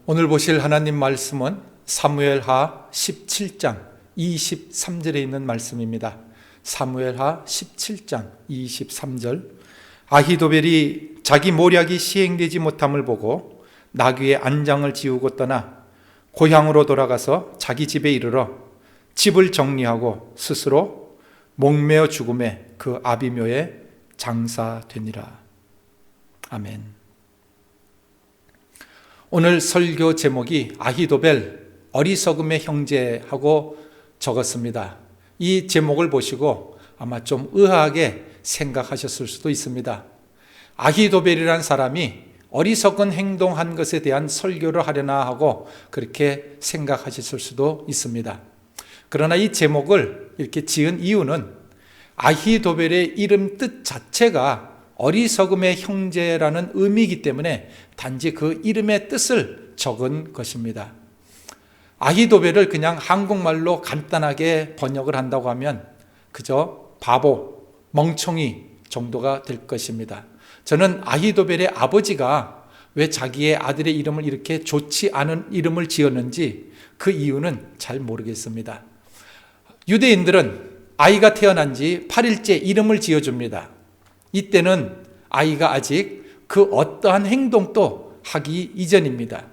오늘 보실 하나님 말씀은 사무엘하 17장 23절에 있는 말씀입니다. 사무엘하 17장 23절. 아히도벨이 자기 모략이 시행되지 못함을 보고 나귀의 안장을 지우고 떠나 고향으로 돌아가서 자기 집에 이르러 집을 정리하고 스스로 목매어 죽음에 그 아비묘에 장사되니라. 아멘. 오늘 설교 제목이 아히도벨 어리석음의 형제하고 적었습니다. 이 제목을 보시고 아마 좀 의아하게 생각하셨을 수도 있습니다. 아히도벨이란 사람이 어리석은 행동한 것에 대한 설교를 하려나 하고 그렇게 생각하셨을 수도 있습니다. 그러나 이 제목을 이렇게 지은 이유는 아히도벨의 이름 뜻 자체가 어리석음의 형제라는 의미이기 때문에 단지 그 이름의 뜻을 적은 것입니다. 아히도벨을 그냥 한국말로 간단하게 번역을 한다고 하면 그저 바보, 멍청이 정도가 될 것입니다. 저는 아히도벨의 아버지가 왜 자기의 아들의 이름을 이렇게 좋지 않은 이름을 지었는지 그 이유는 잘 모르겠습니다. 유대인들은 아이가 태어난 지 8일째 이름을 지어줍니다. 이때는 아이가 아직 그 어떠한 행동도 하기 이전입니다.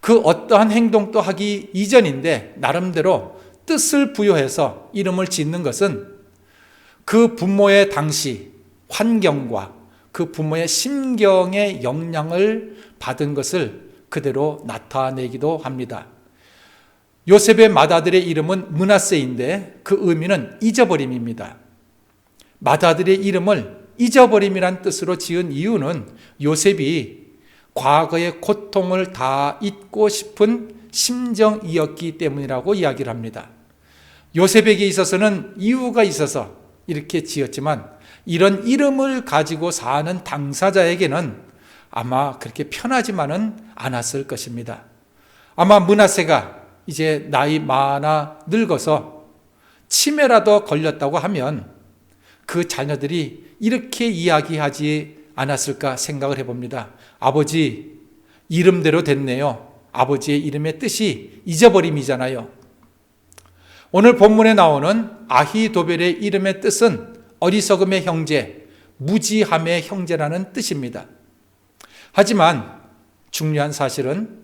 그 어떠한 행동도 하기 이전인데 나름대로 뜻을 부여해서 이름을 짓는 것은 그 부모의 당시 환경과 그 부모의 심경의 영향을 받은 것을 그대로 나타내기도 합니다. 요셉의 맏아들의 이름은 므낫세인데 그 의미는 잊어버림입니다. 맏아들의 이름을 잊어버림이란 뜻으로 지은 이유는 요셉이 과거의 고통을 다 잊고 싶은 심정이었기 때문이라고 이야기를 합니다. 요셉에게 있어서는 이유가 있어서 이렇게 지었지만 이런 이름을 가지고 사는 당사자에게는 아마 그렇게 편하지만은 않았을 것입니다. 아마 므낫세가 이제 나이 많아 늙어서 치매라도 걸렸다고 하면 그 자녀들이 이렇게 이야기하지 않았을까 생각을 해봅니다. 아버지, 이름대로 됐네요. 아버지의 이름의 뜻이 잊어버림이잖아요. 오늘 본문에 나오는 아히도벨의 이름의 뜻은 어리석음의 형제, 무지함의 형제라는 뜻입니다. 하지만 중요한 사실은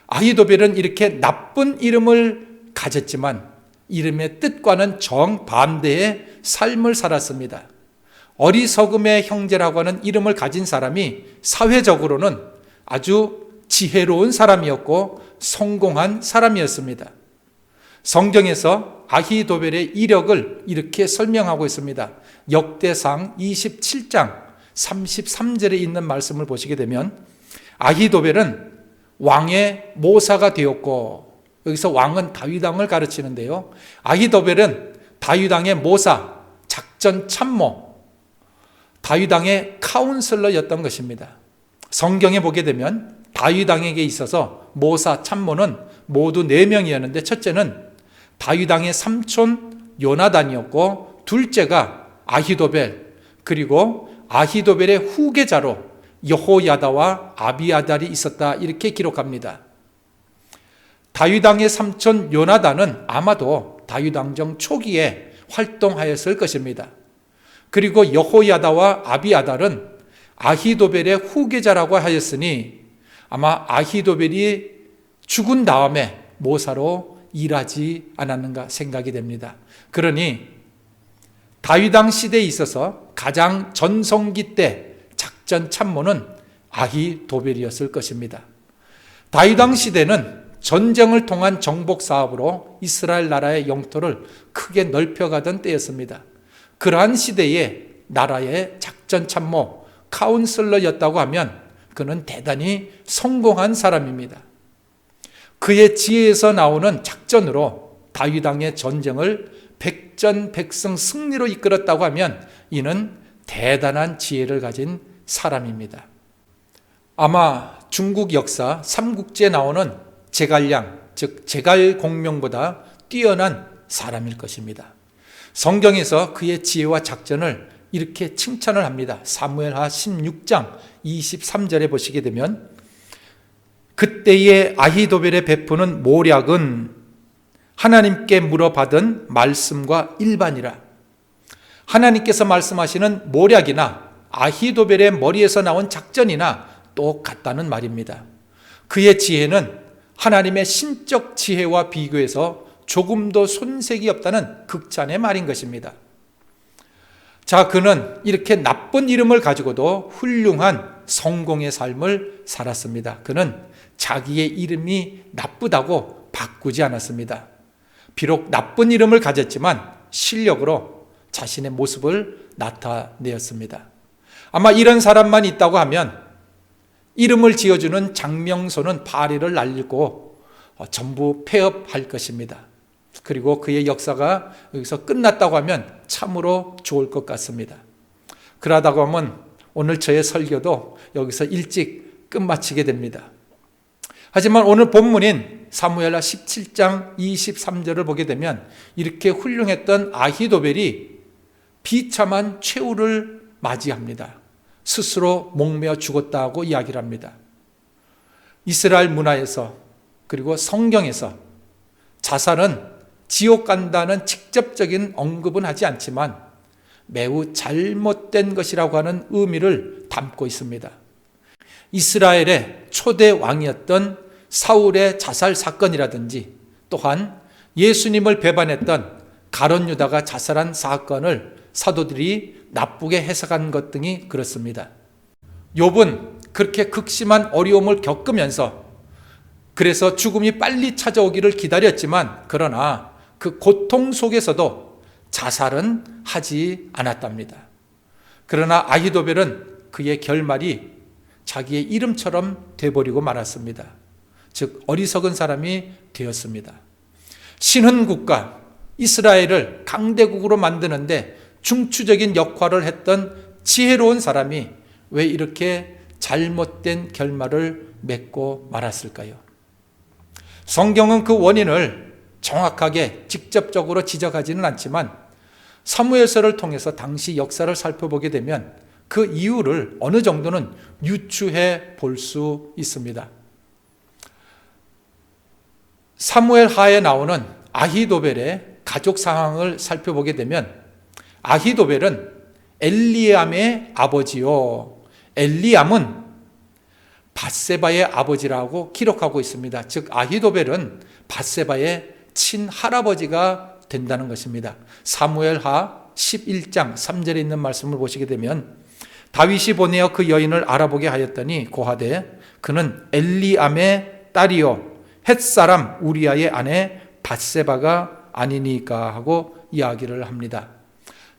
아히도벨은 이렇게 나쁜 이름을 가졌지만 이름의 뜻과는 정반대의 삶을 살았습니다. 어리석음의 형제라고 하는 이름을 가진 사람이 사회적으로는 아주 지혜로운 사람이었고 성공한 사람이었습니다. 성경에서 아히도벨의 이력을 이렇게 설명하고 있습니다. 역대상 27장 33절에 있는 말씀을 보시게 되면 아히도벨은 왕의 모사가 되었고, 여기서 왕은 다윗 왕을 가르치는데요. 아히도벨은 다윗 왕의 모사, 작전 참모, 다윗 왕의 카운슬러였던 것입니다. 성경에 보게 되면 다윗 왕에게 있어서 모사, 참모는 모두 4명이었는데 첫째는 다윗 왕의 삼촌 요나단이었고 둘째가 아히도벨, 그리고 아히도벨의 후계자로 여호야다와 아비아달이 있었다, 이렇게 기록합니다. 다윗 왕의 삼촌 요나단은 아마도 다윗 왕정 초기에 활동하였을 것입니다. 그리고 여호야다와 아비아달은 아히도벨의 후계자라고 하였으니 아마 아히도벨이 죽은 다음에 모사로 일하지 않았는가 생각이 됩니다. 그러니 다윗 왕 시대에 있어서 가장 전성기 때 작전 참모는 아히도벨이었을 것입니다. 다윗 왕 시대는 전쟁을 통한 정복 사업으로 이스라엘 나라의 영토를 크게 넓혀가던 때였습니다. 그러한 시대에 나라의 작전 참모, 카운슬러였다고 하면 그는 대단히 성공한 사람입니다. 그의 지혜에서 나오는 작전으로 다윗 왕의 전쟁을 백전백승 승리로 이끌었다고 하면 이는 대단한 지혜를 가진 사람입니다. 아마 중국 역사 삼국지에 나오는 제갈량, 즉 제갈공명보다 뛰어난 사람일 것입니다. 성경에서 그의 지혜와 작전을 이렇게 칭찬을 합니다. 사무엘하 16장 23절에 보시게 되면 그때의 아히도벨의 베푸는 모략은 하나님께 물어받은 말씀과 일반이라. 하나님께서 말씀하시는 모략이나 아히도벨의 머리에서 나온 작전이나 똑같다는 말입니다. 그의 지혜는 하나님의 신적 지혜와 비교해서 조금도 손색이 없다는 극찬의 말인 것입니다. 자, 그는 이렇게 나쁜 이름을 가지고도 훌륭한 성공의 삶을 살았습니다. 그는 자기의 이름이 나쁘다고 바꾸지 않았습니다. 비록 나쁜 이름을 가졌지만 실력으로 자신의 모습을 나타내었습니다. 아마 이런 사람만 있다고 하면 이름을 지어주는 장명소는 파리를 날리고 전부 폐업할 것입니다. 그리고 그의 역사가 여기서 끝났다고 하면 참으로 좋을 것 같습니다. 그러다가 하면 오늘 저의 설교도 여기서 일찍 끝마치게 됩니다. 하지만 오늘 본문인 사무엘하 17장 23절을 보게 되면 이렇게 훌륭했던 아히도벨이 비참한 최후를 맞이합니다. 스스로 목매어 죽었다고 이야기를 합니다. 이스라엘 문화에서 그리고 성경에서 자살은 지옥 간다는 직접적인 언급은 하지 않지만 매우 잘못된 것이라고 하는 의미를 담고 있습니다. 이스라엘의 초대 왕이었던 사울의 자살 사건이라든지 또한 예수님을 배반했던 가룟 유다가 자살한 사건을 사도들이 나쁘게 해석한 것 등이 그렇습니다. 욥은 그렇게 극심한 어려움을 겪으면서 그래서 죽음이 빨리 찾아오기를 기다렸지만 그러나 그 고통 속에서도 자살은 하지 않았답니다. 그러나 아히도벨은 그의 결말이 자기의 이름처럼 돼버리고 말았습니다. 즉 어리석은 사람이 되었습니다. 신흥국가 이스라엘을 강대국으로 만드는데 중추적인 역할을 했던 지혜로운 사람이 왜 이렇게 잘못된 결말을 맺고 말았을까요? 성경은 그 원인을 정확하게 직접적으로 지적하지는 않지만 사무엘서를 통해서 당시 역사를 살펴보게 되면 그 이유를 어느 정도는 유추해 볼 수 있습니다. 사무엘하에 나오는 아히도벨의 가족 상황을 살펴보게 되면 아히도벨은 엘리암의 아버지요, 엘리암은 밧세바의 아버지라고 기록하고 있습니다. 즉 아히도벨은 밧세바의 친할아버지가 된다는 것입니다. 사무엘하 11장 3절에 있는 말씀을 보시게 되면 다윗이 보내어 그 여인을 알아보게 하였더니 고하되 그는 엘리암의 딸이요 헷사람 우리아의 아내 밧세바가 아니니까 하고 이야기를 합니다.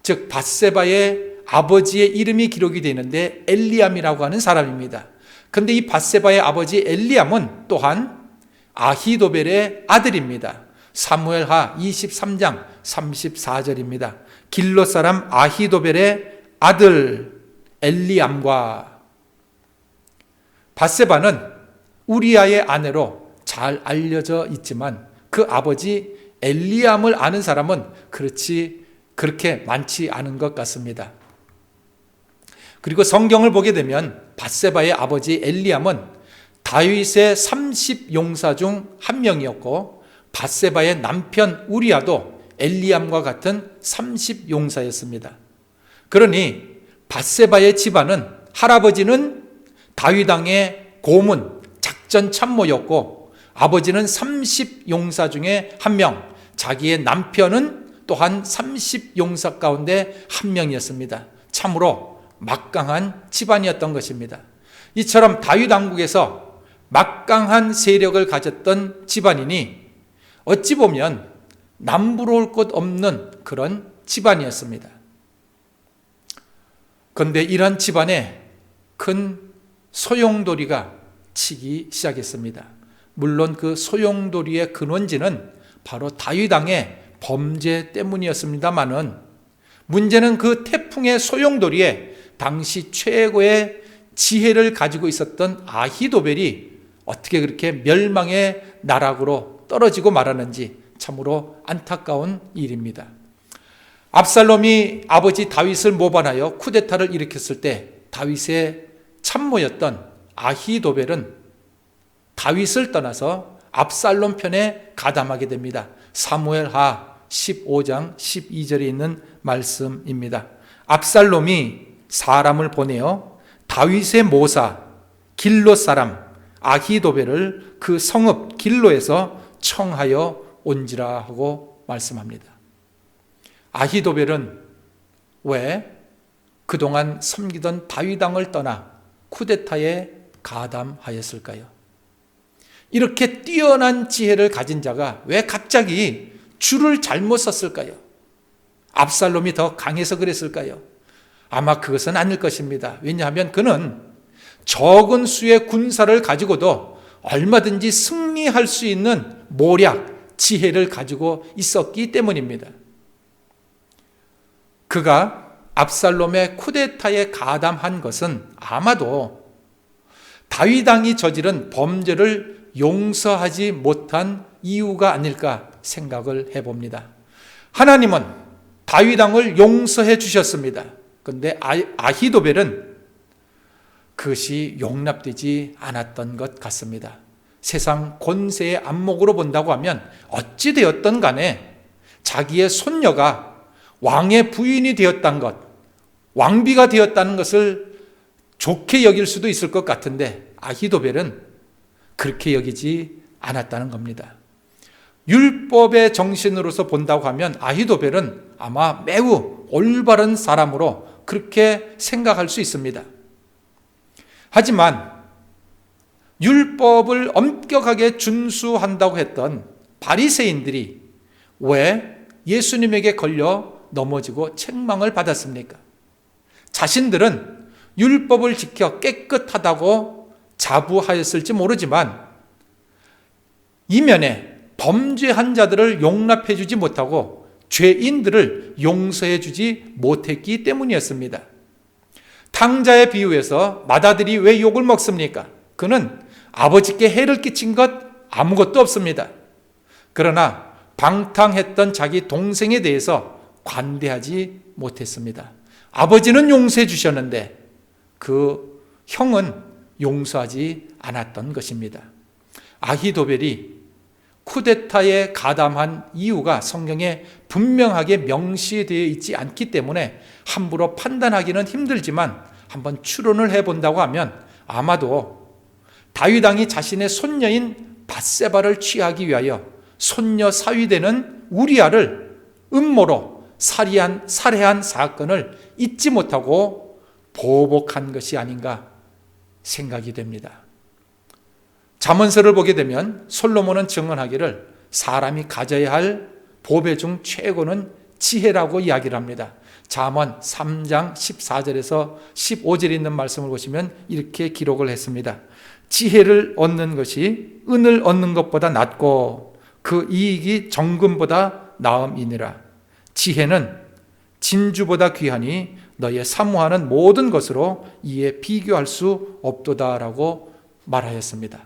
즉 밧세바의 아버지의 이름이 기록이 되어 있는데 엘리암이라고 하는 사람입니다. 그런데 이 밧세바의 아버지 엘리암은 또한 아히도벨의 아들입니다. 사무엘하 23장 34절입니다. 길롯 사람 아히도벨의 아들 엘리암과 밧세바는 우리아의 아내로 잘 알려져 있지만 그 아버지 엘리암을 아는 사람은 그렇게 많지 않은 것 같습니다. 그리고 성경을 보게 되면 밧세바의 아버지 엘리암은 다윗의 30용사 중 한 명이었고 밧세바의 남편 우리아도 엘리암과 같은 30용사였습니다. 그러니 밧세바의 집안은 할아버지는 다윗 왕의 고문, 작전 참모였고 아버지는 30용사 중에 한 명, 자기의 남편은 또한 30용사 가운데 한 명이었습니다. 참으로 막강한 집안이었던 것입니다. 이처럼 다윗 왕국에서 막강한 세력을 가졌던 집안이니 어찌 보면 남부러울 것 없는 그런 집안이었습니다. 그런데 이런 집안에 큰 소용돌이가 치기 시작했습니다. 물론 그 소용돌이의 근원지는 바로 다윗 왕의 범죄 때문이었습니다마는 문제는 그 태풍의 소용돌이에 당시 최고의 지혜를 가지고 있었던 아히도벨이 어떻게 그렇게 멸망의 나락으로 떨어지고 말았는지 참으로 안타까운 일입니다. 압살롬이 아버지 다윗을 모반하여 쿠데타를 일으켰을 때 다윗의 참모였던 아히도벨은 다윗을 떠나서 압살롬 편에 가담하게 됩니다. 사무엘하 15장 12절에 있는 말씀입니다. 압살롬이 사람을 보내어 다윗의 모사 길로 사람 아히도벨을 그 성읍 길로에서 청하여 온지라 하고 말씀합니다. 아히도벨은 왜 그동안 섬기던 다윗 왕을 떠나 쿠데타에 가담하였을까요? 이렇게 뛰어난 지혜를 가진 자가 왜 갑자기 줄을 잘못 썼을까요? 압살롬이 더 강해서 그랬을까요? 아마 그것은 아닐 것입니다. 왜냐하면 그는 적은 수의 군사를 가지고도 얼마든지 승리할 수 있는 모략, 지혜를 가지고 있었기 때문입니다. 그가 압살롬의 쿠데타에 가담한 것은 아마도 다윗 왕이 저지른 범죄를 용서하지 못한 이유가 아닐까 생각을 해봅니다. 하나님은 다윗 왕을 용서해 주셨습니다. 그런데 아히도벨은 그것이 용납되지 않았던 것 같습니다. 세상 권세의 안목으로 본다고 하면 어찌 되었던 간에 자기의 손녀가 왕의 부인이 되었다는 것, 왕비가 되었다는 것을 좋게 여길 수도 있을 것 같은데 아히도벨은 그렇게 여기지 않았다는 겁니다. 율법의 정신으로서 본다고 하면 아히도벨은 아마 매우 올바른 사람으로 그렇게 생각할 수 있습니다. 하지만 율법을 엄격하게 준수한다고 했던 바리새인들이 왜 예수님에게 걸려 넘어지고 책망을 받았습니까? 자신들은 율법을 지켜 깨끗하다고 자부하였을지 모르지만 이면에 범죄한 자들을 용납해 주지 못하고 죄인들을 용서해 주지 못했기 때문이었습니다. 탕자의 비유에서 맏아들이 왜 욕을 먹습니까? 그는 아버지께 해를 끼친 것 아무것도 없습니다. 그러나 방탕했던 자기 동생에 대해서 관대하지 못했습니다. 아버지는 용서해 주셨는데 그 형은 용서하지 않았던 것입니다. 아히도벨이 쿠데타에 가담한 이유가 성경에 분명하게 명시되어 있지 않기 때문에 함부로 판단하기는 힘들지만 한번 추론을 해본다고 하면 아마도 다윗 왕이 자신의 손녀인 밧세바를 취하기 위하여 손녀 사위되는 우리아를 음모로 살해한 사건을 잊지 못하고 보복한 것이 아닌가 생각이 됩니다. 잠언서를 보게 되면 솔로몬은 증언하기를 사람이 가져야 할 보배 중 최고는 지혜라고 이야기를 합니다. 잠언 3장 14절에서 15절에 있는 말씀을 보시면 이렇게 기록을 했습니다. 지혜를 얻는 것이 은을 얻는 것보다 낫고 그 이익이 정금보다 나음이니라. 지혜는 진주보다 귀하니 너의 사모하는 모든 것으로 이에 비교할 수 없도다라고 말하였습니다.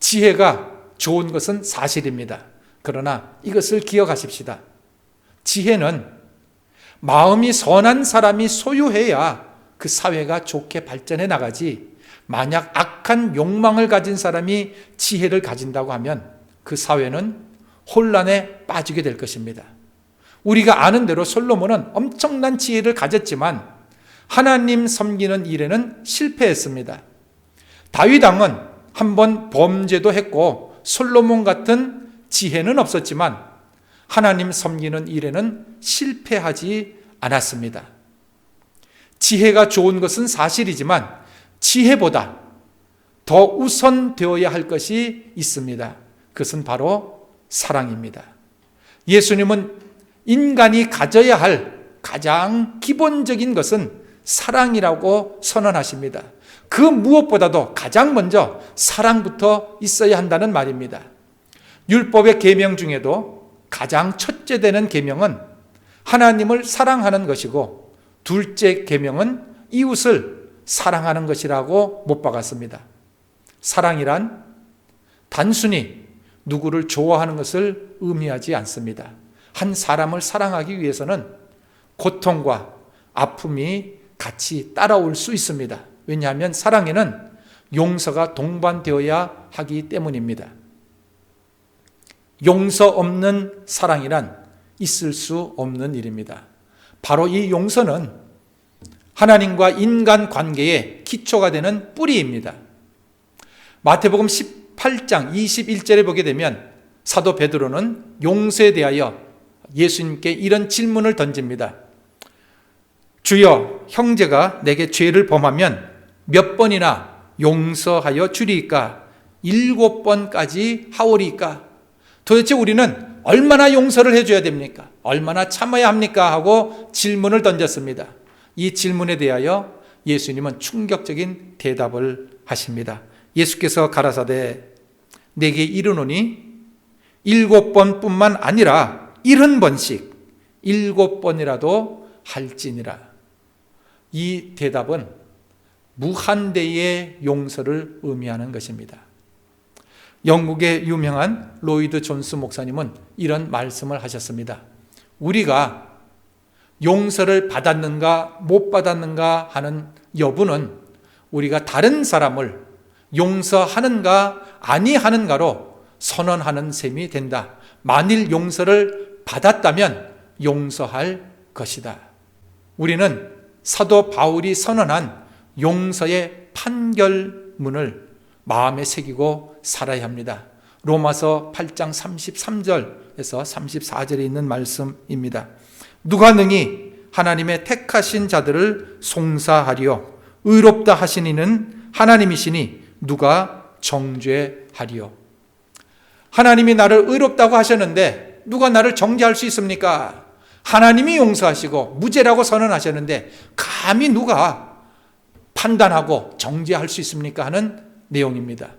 지혜가 좋은 것은 사실입니다. 그러나 이것을 기억하십시다. 지혜는 마음이 선한 사람이 소유해야 그 사회가 좋게 발전해 나가지, 만약 악한 욕망을 가진 사람이 지혜를 가진다고 하면 그 사회는 혼란에 빠지게 될 것입니다. 우리가 아는 대로 솔로몬은 엄청난 지혜를 가졌지만 하나님 섬기는 일에는 실패했습니다. 다윗 왕은 한번 범죄도 했고 솔로몬 같은 지혜는 없었지만 하나님 섬기는 일에는 실패하지 않았습니다. 지혜가 좋은 것은 사실이지만 지혜보다 더 우선되어야 할 것이 있습니다. 그것은 바로 사랑입니다. 예수님은 인간이 가져야 할 가장 기본적인 것은 사랑이라고 선언하십니다. 그 무엇보다도 가장 먼저 사랑부터 있어야 한다는 말입니다. 율법의 계명 중에도 가장 첫째 되는 계명은 하나님을 사랑하는 것이고 둘째 계명은 이웃을 사랑하는 것이라고 못 박았습니다. 사랑이란 단순히 누구를 좋아하는 것을 의미하지 않습니다. 한 사람을 사랑하기 위해서는 고통과 아픔이 같이 따라올 수 있습니다. 왜냐하면 사랑에는 용서가 동반되어야 하기 때문입니다. 용서 없는 사랑이란 있을 수 없는 일입니다. 바로 이 용서는 하나님과 인간 관계의 기초가 되는 뿌리입니다. 마태복음 18장 21절에 보게 되면 사도 베드로는 용서에 대하여 예수님께 이런 질문을 던집니다. 주여, 형제가 내게 죄를 범하면 몇 번이나 용서하여 주리이까? 7번까지 하오리이까? 도대체 우리는 얼마나 용서를 해줘야 됩니까? 얼마나 참아야 합니까? 하고 질문을 던졌습니다. 이 질문에 대하여 예수님은 충격적인 대답을 하십니다. 예수께서 가라사대 내게 이르노니 7번뿐만 아니라 70번씩 7번이라도 할지니라. 이 대답은 무한대의 용서를 의미하는 것입니다. 영국의 유명한 로이드 존스 목사님은 이런 말씀을 하셨습니다. 우리가 용서를 받았는가 못 받았는가 하는 여부는 우리가 다른 사람을 용서하는가 아니하는가로 선언하는 셈이 된다. 만일 용서를 받았다면 용서할 것이다. 우리는 사도 바울이 선언한 용서의 판결문을 마음에 새기고 살아야 합니다. 로마서 8장 33절에서 34절에 있는 말씀입니다. 누가 능히 하나님의 택하신 자들을 송사하리요? 의롭다 하신 이는 하나님이시니 누가 정죄하리요? 하나님이 나를 의롭다고 하셨는데 누가 나를 정죄할 수 있습니까? 하나님이 용서하시고 무죄라고 선언하셨는데 감히 누가 판단하고 정죄할 수 있습니까? 하는 내용입니다.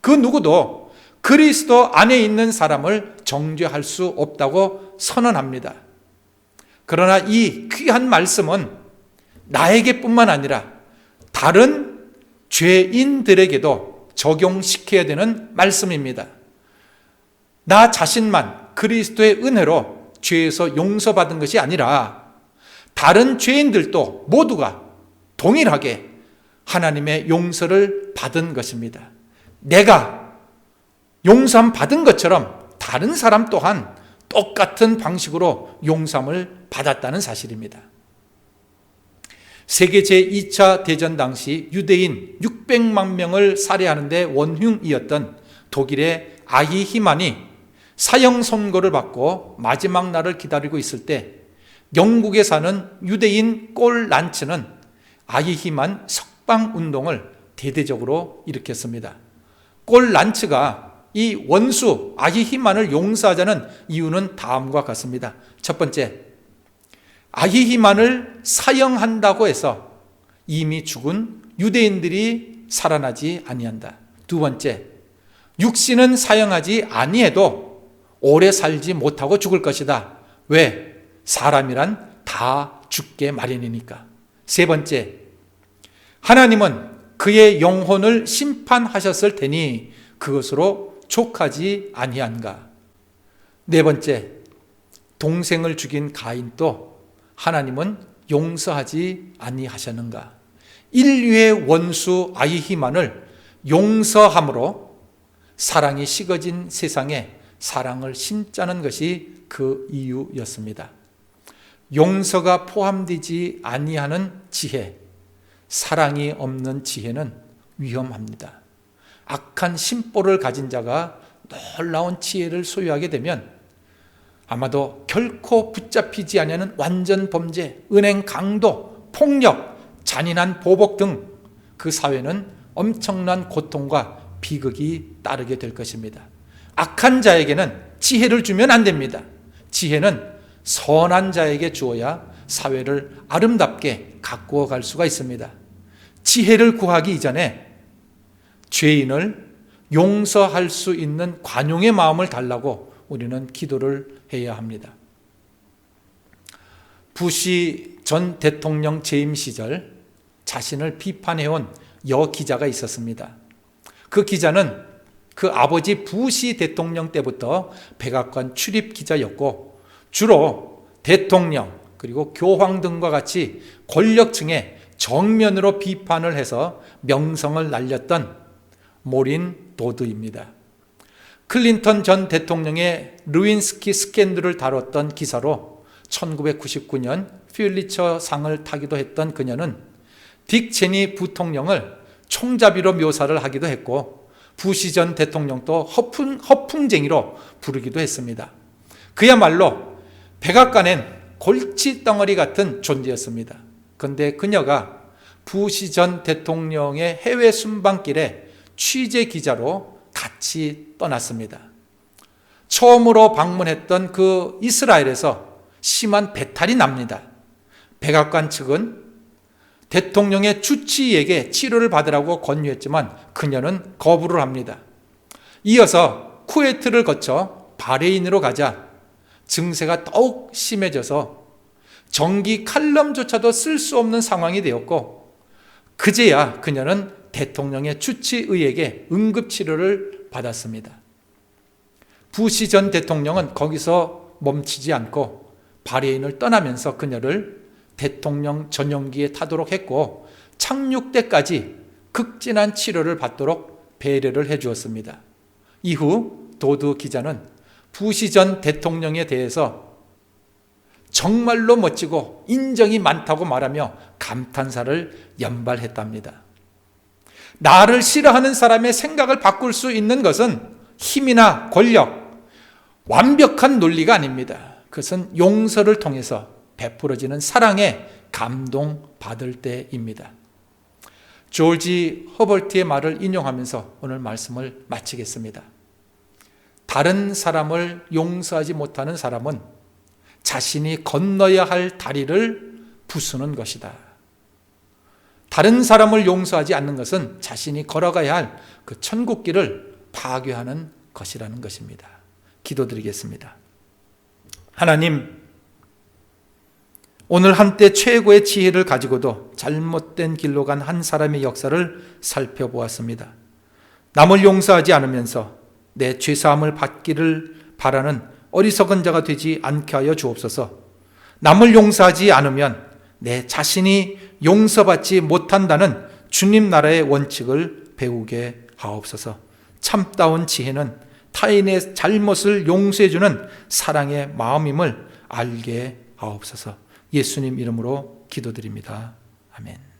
그 누구도 그리스도 안에 있는 사람을 정죄할 수 없다고 선언합니다. 그러나 이 귀한 말씀은 나에게뿐만 아니라 다른 죄인들에게도 적용시켜야 되는 말씀입니다. 나 자신만 그리스도의 은혜로 죄에서 용서받은 것이 아니라 다른 죄인들도 모두가 동일하게 하나님의 용서를 받은 것입니다. 내가 용서함 받은 것처럼 다른 사람 또한 똑같은 방식으로 용서함을 받았다는 사실입니다. 세계 제2차 대전 당시 유대인 600만 명을 살해하는 데 원흉이었던 독일의 아히히만이 사형 선고를 받고 마지막 날을 기다리고 있을 때 영국에 사는 유대인 꼴 란츠는 아히히만 석방운동을 대대적으로 일으켰습니다. 꼴 란츠가 이 원수 아히히만을 용서하자는 이유는 다음과 같습니다. 첫 번째, 아히히만을 사형한다고 해서 이미 죽은 유대인들이 살아나지 아니한다. 두 번째, 육신은 사형하지 아니해도 오래 살지 못하고 죽을 것이다. 왜? 사람이란 다 죽게 마련이니까. 세 번째, 하나님은 그의 영혼을 심판하셨을 테니 그것으로 족하지 아니한가. 네 번째, 동생을 죽인 가인도 하나님은 용서하지 아니하셨는가. 인류의 원수 아히히만을 용서함으로 사랑이 식어진 세상에 사랑을 심자는 것이 그 이유였습니다. 용서가 포함되지 아니하는 지혜, 사랑이 없는 지혜는 위험합니다. 악한 심보를 가진 자가 놀라운 지혜를 소유하게 되면 아마도 결코 붙잡히지 아니하는 완전 범죄, 은행 강도, 폭력, 잔인한 보복 등 그 사회는 엄청난 고통과 비극이 따르게 될 것입니다. 악한 자에게는 지혜를 주면 안 됩니다. 지혜는 선한 자에게 주어야 사회를 아름답게 가꾸어 갈 수가 있습니다. 지혜를 구하기 이전에 죄인을 용서할 수 있는 관용의 마음을 달라고 우리는 기도를 해야 합니다. 부시 전 대통령 재임 시절 자신을 비판해온 여기자가 있었습니다. 그 기자는 그 아버지 부시 대통령 때부터 백악관 출입 기자였고 주로 대통령 그리고 교황 등과 같이 권력층의 정면으로 비판을 해서 명성을 날렸던 모린 도드입니다. 클린턴 전 대통령의 루인스키 스캔들을 다뤘던 기사로 1999년 퓰리처 상을 타기도 했던 그녀는 딕 체니 부통령을 총잡이로 묘사를 하기도 했고 부시 전 대통령도 허풍쟁이로 부르기도 했습니다. 그야말로 백악관엔 골칫덩어리 같은 존재였습니다. 그런데 그녀가 부시 전 대통령의 해외 순방길에 취재 기자로 같이 떠났습니다. 처음으로 방문했던 그 이스라엘에서 심한 배탈이 납니다. 백악관 측은 대통령의 주치의에게 치료를 받으라고 권유했지만 그녀는 거부를 합니다. 이어서 쿠웨이트를 거쳐 바레인으로 가자 증세가 더욱 심해져서 정기 칼럼조차도 쓸 수 없는 상황이 되었고 그제야 그녀는 대통령의 주치의에게 응급치료를 받았습니다. 부시 전 대통령은 거기서 멈추지 않고 바레인을 떠나면서 그녀를 대통령 전용기에 타도록 했고 착륙 때까지 극진한 치료를 받도록 배려를 해주었습니다. 이후 도드 기자는 부시 전 대통령에 대해서 정말로 멋지고 인정이 많다고 말하며 감탄사를 연발했답니다. 나를 싫어하는 사람의 생각을 바꿀 수 있는 것은 힘이나 권력, 완벽한 논리가 아닙니다. 그것은 용서를 통해서 베풀어지는 사랑에 감동받을 때입니다. 조지 허버트의 말을 인용하면서 오늘 말씀을 마치겠습니다. 다른 사람을 용서하지 못하는 사람은 자신이 건너야 할 다리를 부수는 것이다. 다른 사람을 용서하지 않는 것은 자신이 걸어가야 할 그 천국길을 파괴하는 것이라는 것입니다. 기도드리겠습니다. 하나님, 오늘 한때 최고의 지혜를 가지고도 잘못된 길로 간 한 사람의 역사를 살펴보았습니다. 남을 용서하지 않으면서 내 죄사함을 받기를 바라는 어리석은 자가 되지 않게 하여 주옵소서. 남을 용서하지 않으면 내 자신이 용서받지 못한다는 주님 나라의 원칙을 배우게 하옵소서. 참다운 지혜는 타인의 잘못을 용서해주는 사랑의 마음임을 알게 하옵소서. 예수님 이름으로 기도드립니다. 아멘.